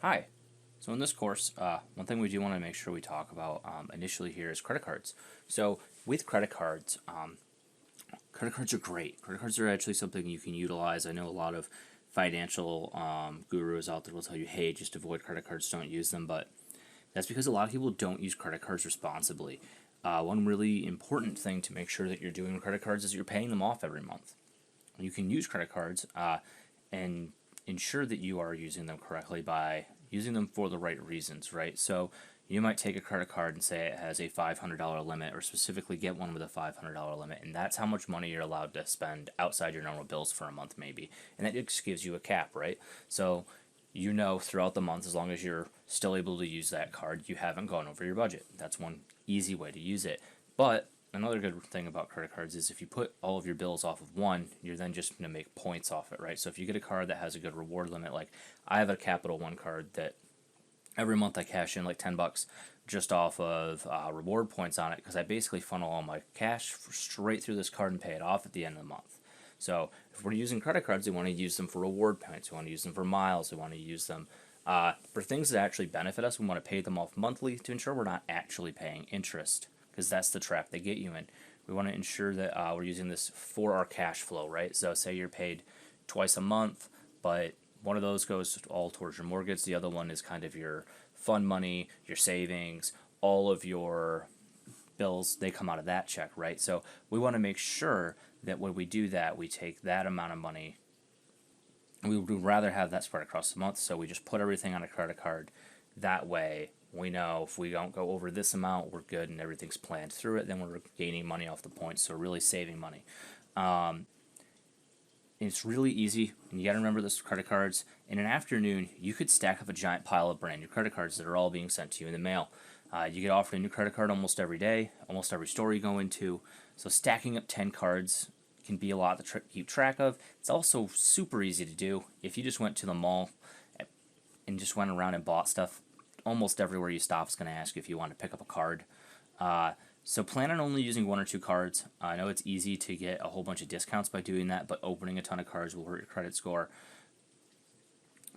Hi. So in this course, one thing we do want to make sure we talk about initially here is credit cards. So with credit cards are great. Credit cards are actually something you can utilize. I know a lot of financial gurus out there will tell you, hey, just avoid credit cards, don't use them. But that's because a lot of people don't use credit cards responsibly. One really important thing to make sure that you're doing with credit cards is you're paying them off every month. You can use credit cards and ensure that you are using them correctly by using them for the right reasons, right? So you might take a credit card and say it has a $500 limit, or specifically get one with a $500 limit, and that's how much money you're allowed to spend outside your normal bills for a month, maybe. And that just gives you a cap, right? So you know throughout the month, as long as you're still able to use that card, you haven't gone over your budget. That's one easy way to use it. But another good thing about credit cards is if you put all of your bills off of one, you're then just going to make points off it, right? So if you get a card that has a good reward limit, like I have a Capital One card that every month I cash in like $10 just off of reward points on it, because I basically funnel all my cash straight through this card and pay it off at the end of the month. So if we're using credit cards, we want to use them for reward points, we want to use them for miles, we want to use them for things that actually benefit us. We want to pay them off monthly to ensure we're not actually paying interest, because that's the trap they get you in. We want to ensure that we're using this for our cash flow, right? So say you're paid twice a month, but one of those goes all towards your mortgage. The other one is kind of your fund money, your savings, all of your bills, they come out of that check, right? So we want to make sure that when we do that, we take that amount of money. We would rather have that spread across the month, so we just put everything on a credit card. That way, we know if we don't go over this amount, we're good and everything's planned through it, then we're gaining money off the points, so really saving money. It's really easy, and you got to remember this with credit cards. In an afternoon, you could stack up a giant pile of brand new credit cards that are all being sent to you in the mail. You get offered a new credit card almost every day, almost every store you go into. So stacking up 10 cards can be a lot to keep track of. It's also super easy to do. If you just went to the mall and just went around and bought stuff, almost everywhere you stop is going to ask you if you want to pick up a card. So plan on only using one or two cards. I know it's easy to get a whole bunch of discounts by doing that, but opening a ton of cards will hurt your credit score.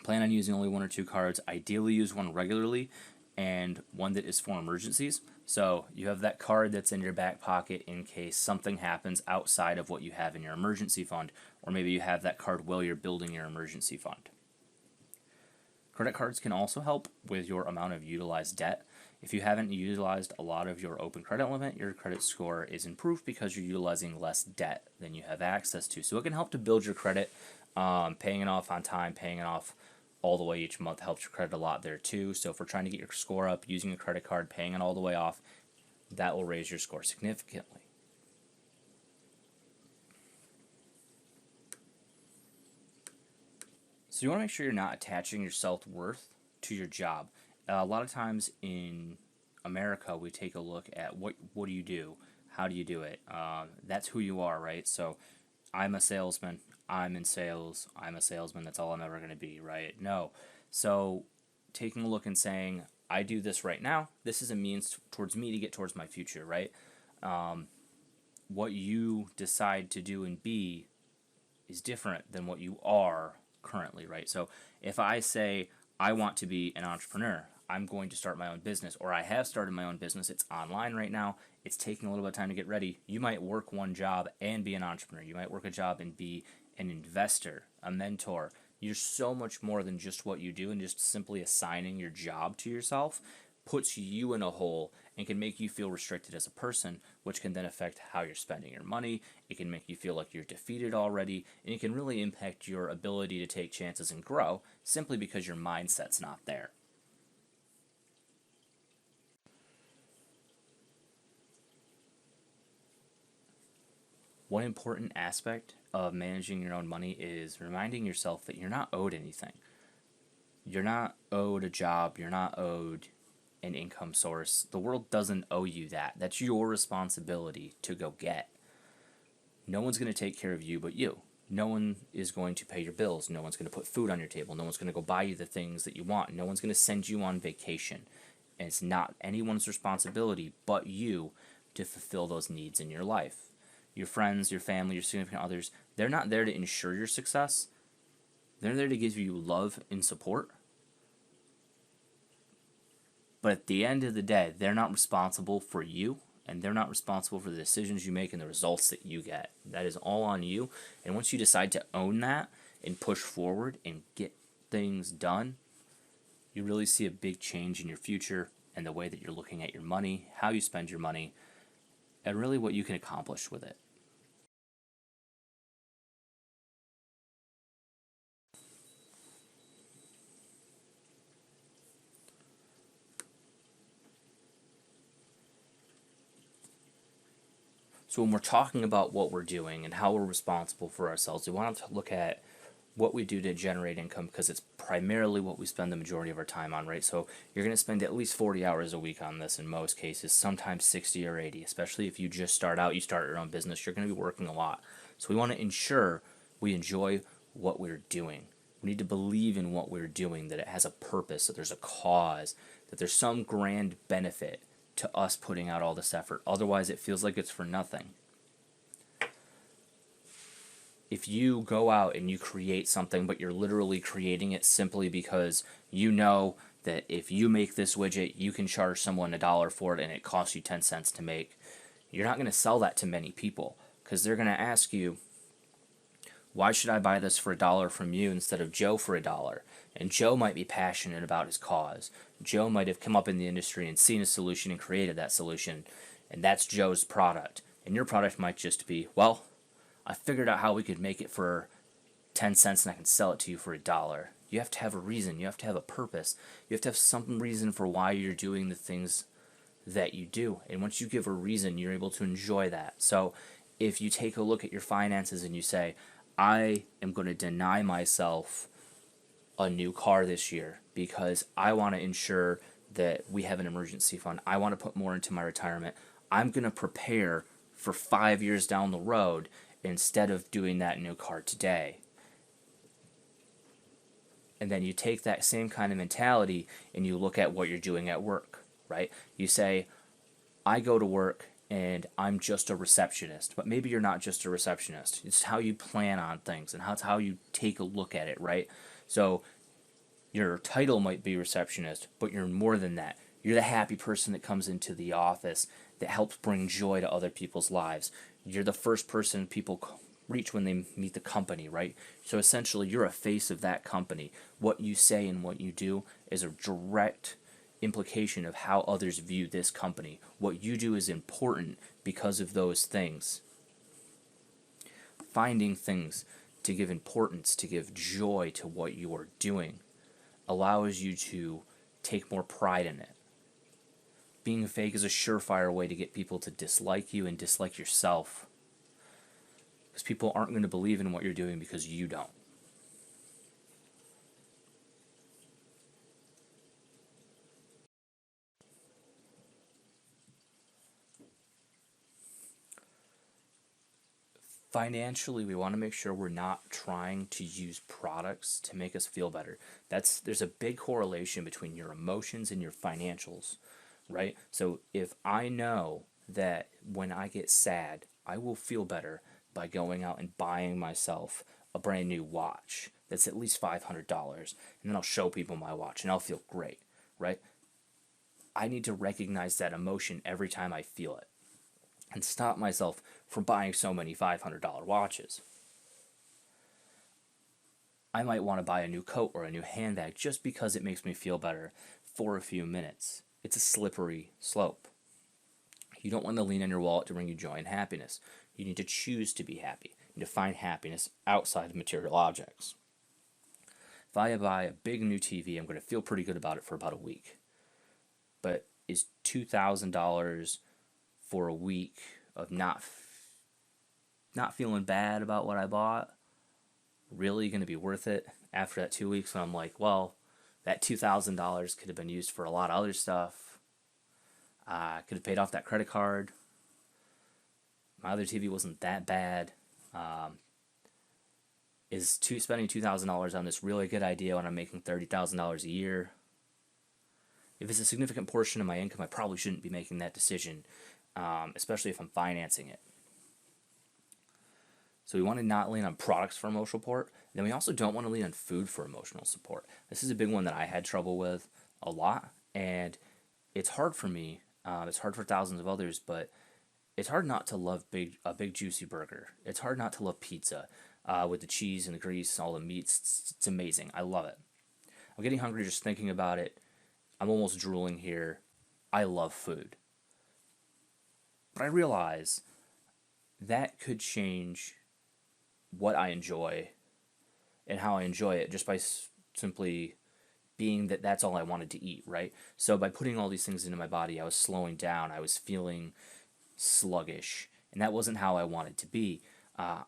Plan on using only one or two cards. Ideally use one regularly and one that is for emergencies. So you have that card that's in your back pocket in case something happens outside of what you have in your emergency fund, or maybe you have that card while you're building your emergency fund. Credit cards can also help with your amount of utilized debt. If you haven't utilized a lot of your open credit limit, your credit score is improved because you're utilizing less debt than you have access to. So it can help to build your credit. Paying it off on time, paying it off all the way each month helps your credit a lot there too. So if we're trying to get your score up using a credit card, paying it all the way off, that will raise your score significantly. So you want to make sure you're not attaching your self-worth to your job. A lot of times in America, we take a look at what do you do, how do you do it. That's who you are, right? So I'm a salesman. I'm in sales. I'm a salesman. That's all I'm ever going to be, right? No. So taking a look and saying, I do this right now. This is a means towards me to get towards my future, right? What you decide to do and be is different than what you are currently, right? So if I say I want to be an entrepreneur, I'm going to start my own business, or I have started my own business. It's online right now. It's taking a little bit of time to get ready. You might work one job and be an entrepreneur. You might work a job and be an investor, a mentor. You're so much more than just what you do, and just simply assigning your job to yourself puts you in a hole and can make you feel restricted as a person, which can then affect how you're spending your money. It can make you feel like you're defeated already, and it can really impact your ability to take chances and grow simply because your mindset's not there. One important aspect of managing your own money is reminding yourself that you're not owed anything. You're not owed a job, you're not owed an income source. The world doesn't owe you that. That's your responsibility to go get. No one's going to take care of you but you. No one is going to pay your bills. No one's going to put food on your table. No one's going to go buy you the things that you want. No one's going to send you on vacation. And it's not anyone's responsibility but you to fulfill those needs in your life. Your friends, your family, your significant others, they're not there to ensure your success. They're there to give you love and support. But at the end of the day, they're not responsible for you, and they're not responsible for the decisions you make and the results that you get. That is all on you. And once you decide to own that and push forward and get things done, you really see a big change in your future and the way that you're looking at your money, how you spend your money, and really what you can accomplish with it. So when we're talking about what we're doing and how we're responsible for ourselves, we want to look at what we do to generate income because it's primarily what we spend the majority of our time on, right? So you're going to spend at least 40 hours a week on this in most cases, sometimes 60 or 80, especially if you just start out, you start your own business, you're going to be working a lot. So we want to ensure we enjoy what we're doing. We need to believe in what we're doing, that it has a purpose, that there's a cause, that there's some grand benefit to us putting out all this effort. Otherwise, it feels like it's for nothing. If you go out and you create something, but you're literally creating it simply because you know that if you make this widget, you can charge someone $1 for it and it costs you 10 cents to make, you're not going to sell that to many people because they're going to ask you, why should I buy this for $1 from you instead of Joe for $1? And Joe might be passionate about his cause. Joe might have come up in the industry and seen a solution and created that solution, and that's Joe's product. And your product might just be, well, I figured out how we could make it for 10 cents and I can sell it to you for $1. You have to have a reason. You have to have a purpose. You have to have some reason for why you're doing the things that you do. And once you give a reason, you're able to enjoy that. So if you take a look at your finances and you say, I am going to deny myself a new car this year because I want to ensure that we have an emergency fund. I want to put more into my retirement. I'm going to prepare for 5 years down the road instead of doing that new car today. And then you take that same kind of mentality and you look at what you're doing at work, right? You say, I go to work and I'm just a receptionist, but maybe you're not just a receptionist. It's how you plan on things and how you take a look at it, right? So your title might be receptionist, but you're more than that. You're the happy person that comes into the office that helps bring joy to other people's lives. You're the first person people reach when they meet the company, right? So essentially, you're a face of that company. What you say and what you do is a direct implication of how others view this company. What you do is important because of those things. Finding things to give importance, to give joy to what you are doing, allows you to take more pride in it. Being fake is a surefire way to get people to dislike you and dislike yourself. Because people aren't going to believe in what you're doing because you don't. Financially, we want to make sure we're not trying to use products to make us feel better. There's a big correlation between your emotions and your financials, right? So if I know that when I get sad, I will feel better by going out and buying myself a brand new watch that's at least $500, and then I'll show people my watch and I'll feel great, right? I need to recognize that emotion every time I feel it and stop myself from buying so many $500 watches. I might want to buy a new coat or a new handbag just because it makes me feel better for a few minutes. It's a slippery slope. You don't want to lean on your wallet to bring you joy and happiness. You need to choose to be happy. You need to find happiness outside of material objects. If I buy a big new TV, I'm going to feel pretty good about it for about a week. But is $2,000 for a week of not feeling bad about what I bought really going to be worth it after that 2 weeks when I'm like, well, that $2,000 could have been used for a lot of other stuff. I could have paid off that credit card. My other TV wasn't that bad. Spending $2,000 on this really a good idea when I'm making $30,000 a year? If it's a significant portion of my income, I probably shouldn't be making that decision, especially if I'm financing it. So we want to not lean on products for emotional support. Then we also don't want to lean on food for emotional support. This is a big one that I had trouble with a lot, and it's hard for me. It's hard for thousands of others, but it's hard not to love a big juicy burger. It's hard not to love pizza with the cheese and the grease, all the meats. It's amazing. I love it. I'm getting hungry just thinking about it. I'm almost drooling here. I love food. But I realize that could change what I enjoy and how I enjoy it just by simply being that that's all I wanted to eat, right? So by putting all these things into my body, I was slowing down. I was feeling sluggish, and that wasn't how I wanted to be. Uh,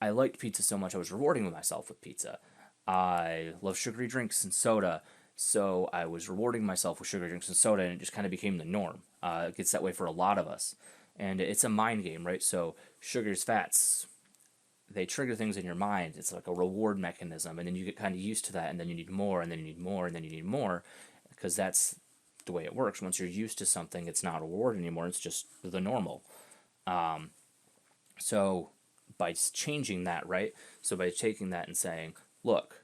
I liked pizza so much I was rewarding myself with pizza. I love sugary drinks and soda, so I was rewarding myself with sugary drinks and soda, and it just kind of became the norm. It gets that way for a lot of us, and it's a mind game, right? So sugars, fats, they trigger things in your mind. It's like a reward mechanism, and then you get kind of used to that, and then you need more, and then you need more, and then you need more, because that's the way it works. Once you're used to something, it's not a reward anymore. It's just the normal. So by changing that, right? So by taking that and saying, look,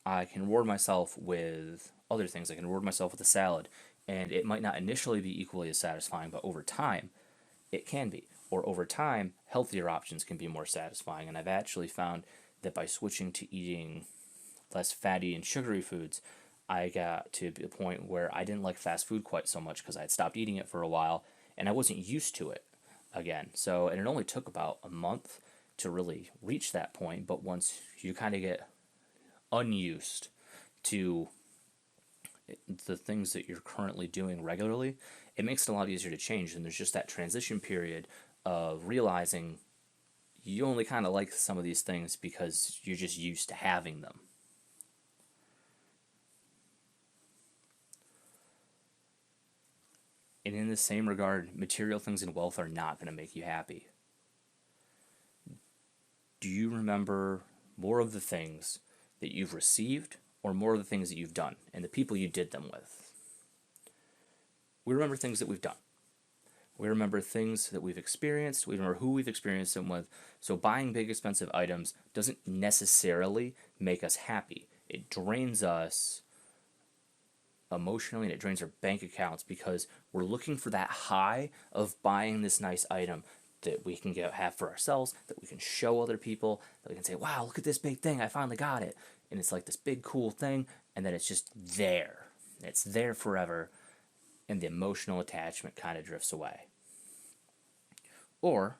I can reward myself with other things. I can reward myself with a salad, and it might not initially be equally as satisfying, but over time, it can be. Or over time, healthier options can be more satisfying. And I've actually found that by switching to eating less fatty and sugary foods, I got to the point where I didn't like fast food quite so much because I had stopped eating it for a while and I wasn't used to it again. So, and it only took about a month to really reach that point. But once you kind of get unused to the things that you're currently doing regularly, it makes it a lot easier to change. And there's just that transition period of realizing you only kind of like some of these things because you're just used to having them. And in the same regard, material things and wealth are not going to make you happy. Do you remember more of the things that you've received or more of the things that you've done and the people you did them with? We remember things that we've done. We remember things that we've experienced. We remember who we've experienced them with. So buying big expensive items doesn't necessarily make us happy. It drains us emotionally and it drains our bank accounts because we're looking for that high of buying this nice item that we can have for ourselves, that we can show other people, that we can say, wow, look at this big thing, I finally got it. And it's like this big cool thing, and then it's just there. It's there forever, and the emotional attachment kind of drifts away. Or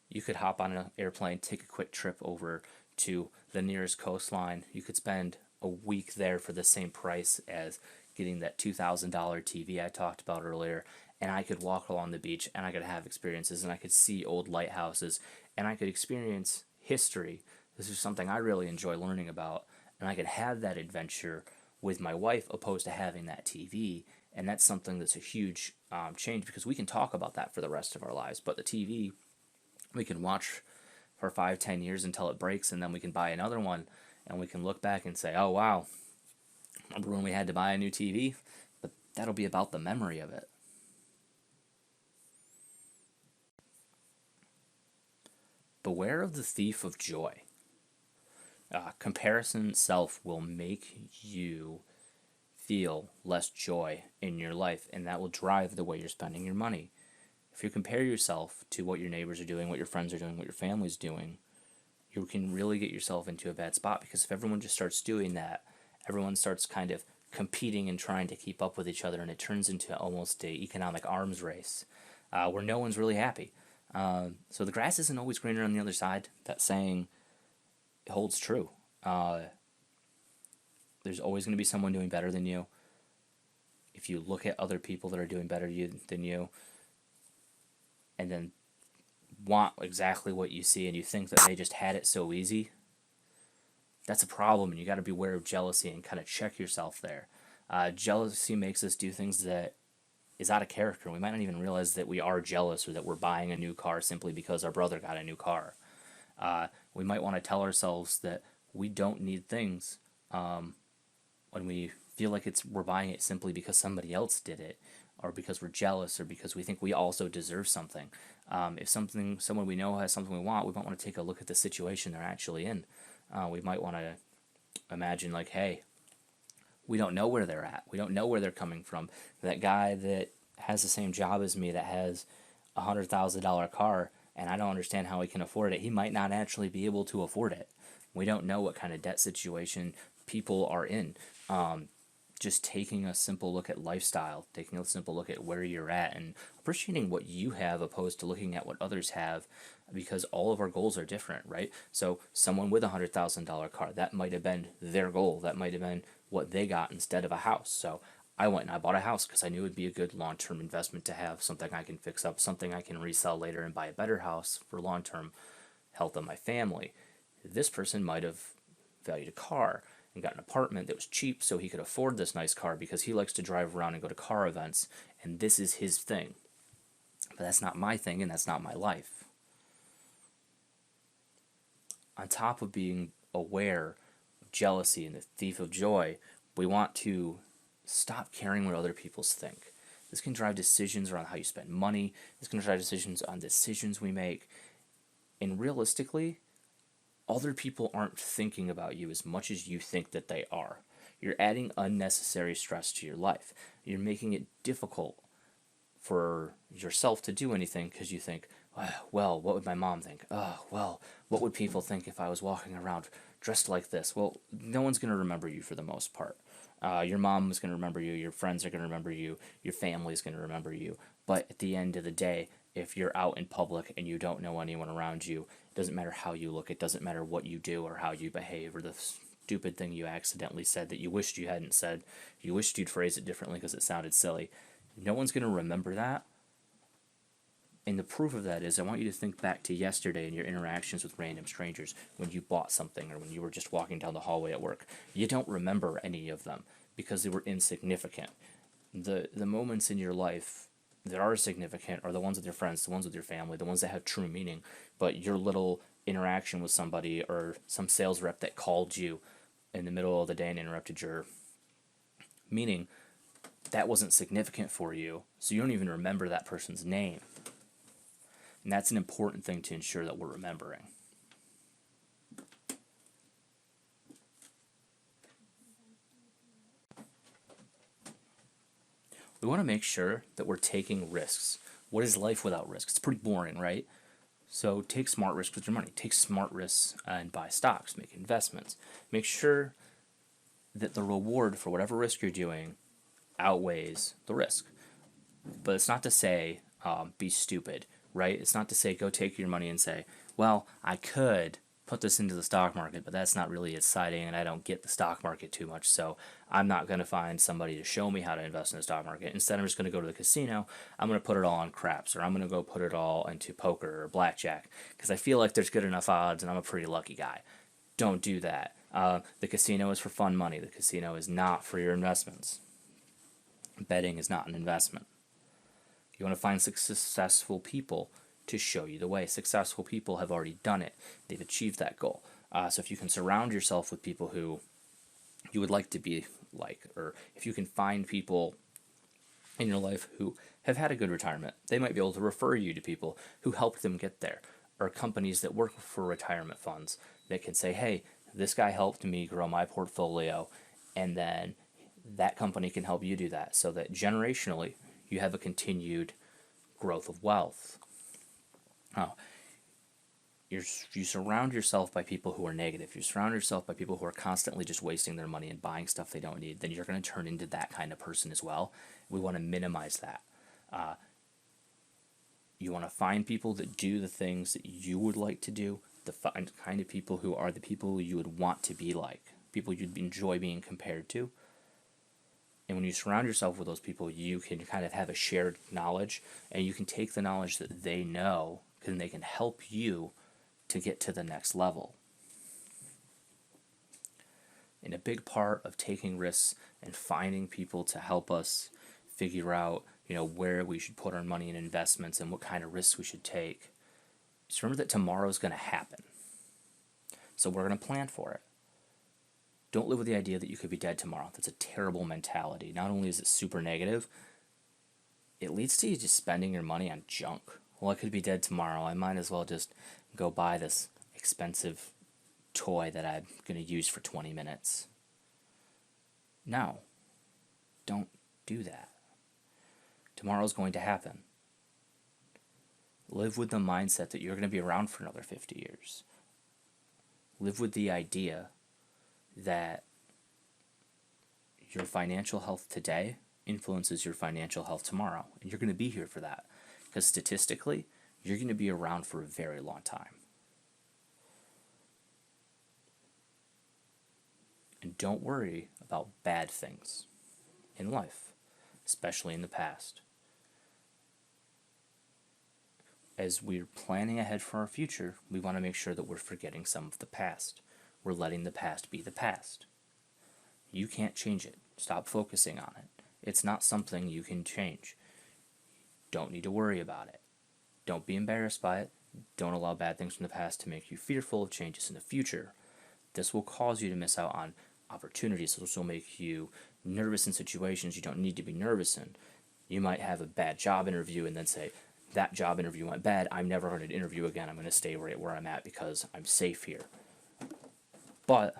you could hop on an airplane, take a quick trip over to the nearest coastline. You could spend a week there for the same price as getting that $2,000 TV I talked about earlier. And I could walk along the beach and I could have experiences and I could see old lighthouses and I could experience history. This is something I really enjoy learning about. And I could have that adventure with my wife opposed to having that TV. And that's something that's a huge change because we can talk about that for the rest of our lives. But the TV, we can watch for 5, 10 years until it breaks, and then we can buy another one, and we can look back and say, oh, wow, remember when we had to buy a new TV? But that'll be about the memory of it. Beware of the thief of joy. Comparison itself will make you feel less joy in your life, and that will drive the way you're spending your money. If you compare yourself to what your neighbors are doing, what your friends are doing, what your family's doing, you can really get yourself into a bad spot because if everyone just starts doing that, everyone starts kind of competing and trying to keep up with each other, and it turns into almost a economic arms race where no one's really happy. So the grass isn't always greener on the other side. That saying holds true. There's always going to be someone doing better than you. If you look at other people that are doing better than you, and then want exactly what you see, and you think that they just had it so easy, that's a problem, and you got to be aware of jealousy and kind of check yourself there. Jealousy makes us do things that is out of character. We might not even realize that we are jealous or that we're buying a new car simply because our brother got a new car. We might want to tell ourselves that we don't need things when we feel like we're buying it simply because somebody else did it, or because we're jealous, or because we think we also deserve something. If someone we know has something we want, we might want to take a look at the situation they're actually in. We might want to imagine like, hey, We don't know where they're at. We don't know where they're coming from. That guy that has the same job as me that has $100,000 car and I don't understand how he can afford it, he might not actually be able to afford it. We don't know what kind of debt situation people are in. Just taking a simple look at lifestyle, taking a simple look at where you're at, and appreciating what you have opposed to looking at what others have, because all of our goals are different, right? So, someone with $100,000 car, that might have been their goal, that might have been what they got instead of a house. So, I went and I bought a house because I knew it would be a good long term investment to have something I can fix up, something I can resell later and buy a better house for long term health of my family. This person might have valued a car and got an apartment that was cheap so he could afford this nice car because he likes to drive around and go to car events, and this is his thing. But that's not my thing, and that's not my life. On top of being aware of jealousy and the thief of joy, we want to stop caring what other people think. This can drive decisions around how you spend money. This can drive decisions on decisions we make. And realistically, other people aren't thinking about you as much as you think that they are. You're adding unnecessary stress to your life. You're making it difficult for yourself to do anything because you think, well, what would my mom think? Oh, well, what would people think if I was walking around dressed like this? Well, no one's going to remember you for the most part. Your mom is going to remember you, your friends are going to remember you, your family is going to remember you. But at the end of the day, if you're out in public and you don't know anyone around you, it doesn't matter how you look, it doesn't matter what you do or how you behave or the stupid thing you accidentally said that you wished you hadn't said, you wished you'd phrase it differently because it sounded silly. No one's going to remember that. And the proof of that is I want you to think back to yesterday and your interactions with random strangers when you bought something or when you were just walking down the hallway at work. You don't remember any of them because they were insignificant. The moments in your life that are significant are the ones with your friends, the ones with your family, the ones that have true meaning. But your little interaction with somebody or some sales rep that called you in the middle of the day and interrupted your meeting, that wasn't significant for you, so you don't even remember that person's name. And that's an important thing to ensure that we're remembering. We want to make sure that we're taking risks. What is life without risk? It's pretty boring, right? So take smart risks with your money. Take smart risks and buy stocks, make investments. Make sure that the reward for whatever risk you're doing outweighs the risk. But it's not to say be stupid, right? It's not to say go take your money and say, well, I could put this into the stock market, but that's not really exciting and I don't get the stock market too much, so I'm not going to find somebody to show me how to invest in the stock market. Instead, I'm just going to go to the casino, I'm going to put it all on craps, or I'm going to go put it all into poker or blackjack because I feel like there's good enough odds and I'm a pretty lucky guy. Don't do that. The casino is for fun money. The casino is not for your investments. Betting is not an investment. You want to find successful people to show you the way. Successful people have already done it. They've achieved that goal. So if you can surround yourself with people who you would like to be like, or if you can find people in your life who have had a good retirement, they might be able to refer you to people who helped them get there, or companies that work for retirement funds that can say, hey, this guy helped me grow my portfolio, and then that company can help you do that so that generationally you have a continued growth of wealth. You surround yourself by people who are negative. You surround yourself by people who are constantly just wasting their money and buying stuff they don't need. Then you're going to turn into that kind of person as well. We want to minimize that. You want to find people that do the things that you would like to do, the kind of people who are the people you would want to be like, people you'd enjoy being compared to. And when you surround yourself with those people, you can kind of have a shared knowledge, and you can take the knowledge that they know, and they can help you to get to the next level. And a big part of taking risks and finding people to help us figure out, where we should put our money in investments and what kind of risks we should take, just remember that tomorrow is going to happen. So we're going to plan for it. Don't live with the idea that you could be dead tomorrow. That's a terrible mentality. Not only is it super negative, it leads to you just spending your money on junk. Well, I could be dead tomorrow. I might as well just go buy this expensive toy that I'm going to use for 20 minutes. No, don't do that. Tomorrow's going to happen. Live with the mindset that you're going to be around for another 50 years. Live with the idea that your financial health today influences your financial health tomorrow, and you're going to be here for that. Because statistically, you're going to be around for a very long time. And don't worry about bad things in life, especially in the past. As we're planning ahead for our future, we want to make sure that we're forgetting some of the past. We're letting the past be the past. You can't change it. Stop focusing on it. It's not something you can change. Don't need to worry about it. Don't be embarrassed by it. Don't allow bad things from the past to make you fearful of changes in the future. This will cause you to miss out on opportunities. This will make you nervous in situations you don't need to be nervous in. You might have a bad job interview and then say, that job interview went bad, I'm never going to interview again, I'm going to stay right where I'm at because I'm safe here. But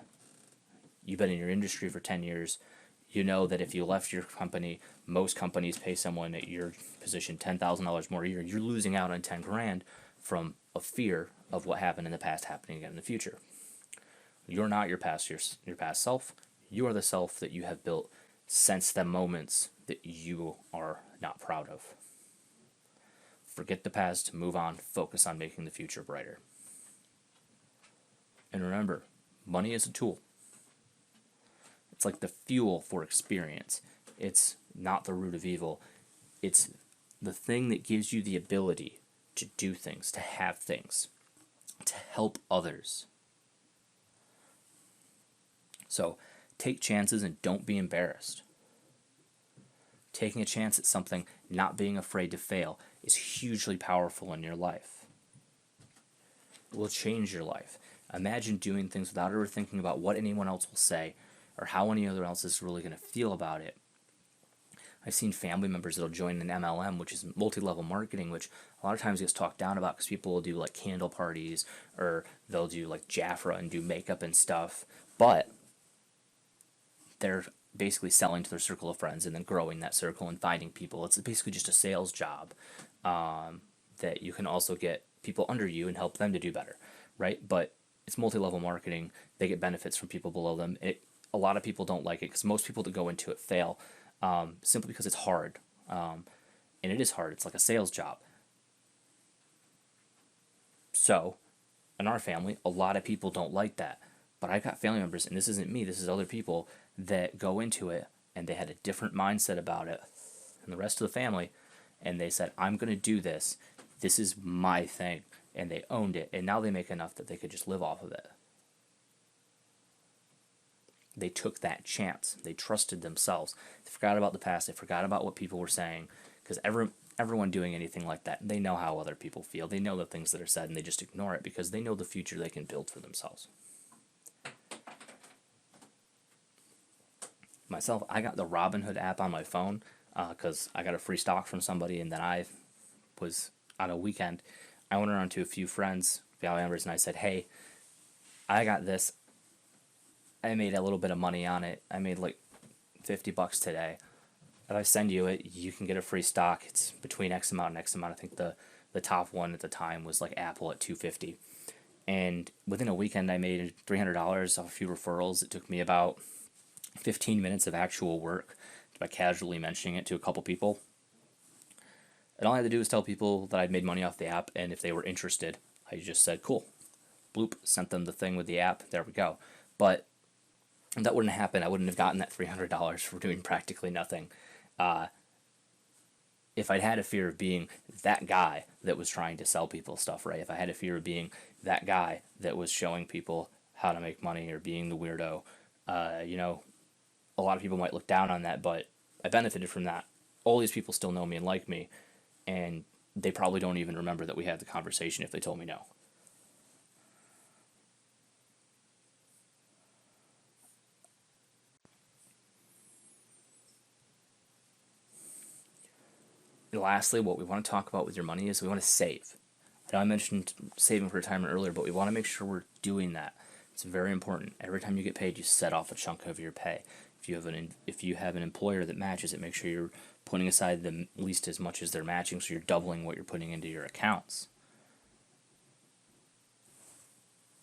you've been in your industry for 10 years, you know that if you left your company, most companies pay someone at your position $10,000 more a year, you're losing out on 10 grand from a fear of what happened in the past happening again in the future. You're not your past self, you are the self that you have built since the moments that you are not proud of. Forget the past, move on, focus on making the future brighter. And remember, money is a tool. It's like the fuel for experience. It's not the root of evil. It's the thing that gives you the ability to do things, to have things, to help others. So take chances and don't be embarrassed. Taking a chance at something, not being afraid to fail, is hugely powerful in your life. It will change your life. Imagine doing things without ever thinking about what anyone else will say or how anyone else is really going to feel about it. I've seen family members that'll join an MLM, which is multi-level marketing, which a lot of times gets talked down about because people will do like candle parties or they'll do like Jafra and do makeup and stuff. But they're basically selling to their circle of friends and then growing that circle and finding people. It's basically just a sales job that you can also get people under you and help them to do better, right? But it's multi-level marketing. They get benefits from people below them. A lot of people don't like it because most people that go into it fail simply because it's hard. And it is hard. It's like a sales job. So in our family, a lot of people don't like that. But I've got family members, and this isn't me, this is other people that go into it and they had a different mindset about it than the rest of the family, and they said, I'm going to do this. This is my thing. And they owned it, and now they make enough that they could just live off of it. They took that chance. They trusted themselves. They forgot about the past. They forgot about what people were saying, because everyone doing anything like that, they know how other people feel. They know the things that are said, and they just ignore it because they know the future they can build for themselves. Myself, I got the Robinhood app on my phone because I got a free stock from somebody, and then I was on a weekend. I went around to a few friends, family members, and I said, hey, I got this. I made a little bit of money on it. I made like $50 today. If I send you it, you can get a free stock. It's between X amount and X amount. I think the top one at the time was like Apple at $250. And within a weekend, I made $300 off a few referrals. It took me about 15 minutes of actual work by casually mentioning it to a couple people. And all I had to do was tell people that I'd made money off the app, and if they were interested, I just said, cool. Bloop, sent them the thing with the app, there we go. But that wouldn't happen. I wouldn't have gotten that $300 for doing practically nothing. If I'd had a fear of being that guy that was trying to sell people stuff, right? If I had a fear of being that guy that was showing people how to make money or being the weirdo, a lot of people might look down on that, but I benefited from that. All these people still know me and like me, and they probably don't even remember that we had the conversation if they told me no. And lastly, what we want to talk about with your money is we want to save. I know I mentioned saving for retirement earlier, but we want to make sure we're doing that. It's very important. Every time you get paid, you set off a chunk of your pay. If you have an employer that matches it, make sure you're putting aside the least as much as they're matching, so you're doubling what you're putting into your accounts.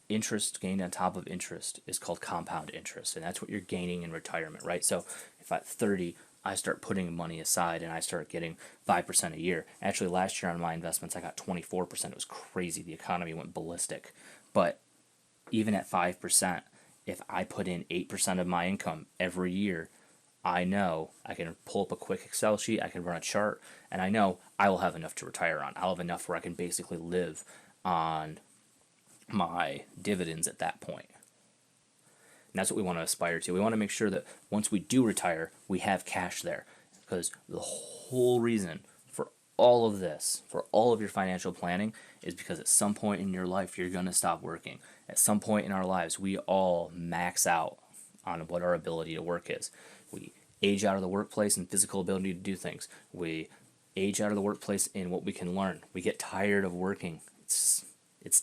Interest gained on top of interest is called compound interest, and that's what you're gaining in retirement, right? So if at 30 I start putting money aside and I start getting 5% a year. Actually, last year on my investments I got 24%. It was crazy. The economy went ballistic. But even at 5%, if I put in 8% of my income every year, I know I can pull up a quick Excel sheet, I can run a chart, and I know I will have enough to retire on. I'll have enough where I can basically live on my dividends at that point. And that's what we want to aspire to. We want to make sure that once we do retire, we have cash there. Because the whole reason for all of this, for all of your financial planning, is because at some point in your life, you're going to stop working. At some point in our lives, we all max out on what our ability to work is. We age out of the workplace and physical ability to do things. We age out of the workplace in what we can learn. We get tired of working. It's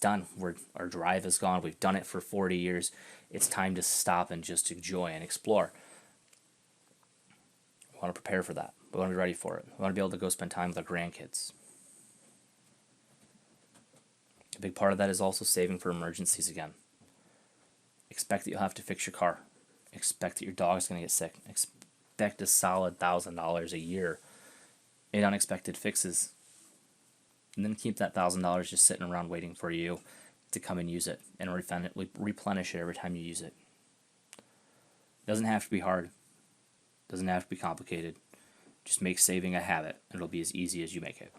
done. Our drive is gone. We've done it for 40 years. It's time to stop and just enjoy and explore. We want to prepare for that. We want to be ready for it. We want to be able to go spend time with our grandkids. A big part of that is also saving for emergencies again. Expect that you'll have to fix your car. Expect that your dog's going to get sick. Expect a solid $1,000 a year in unexpected fixes. And then keep that $1,000 just sitting around waiting for you to come and use it and replenish it every time you use it. It doesn't have to be hard. It doesn't have to be complicated. Just make saving a habit, and it'll be as easy as you make it.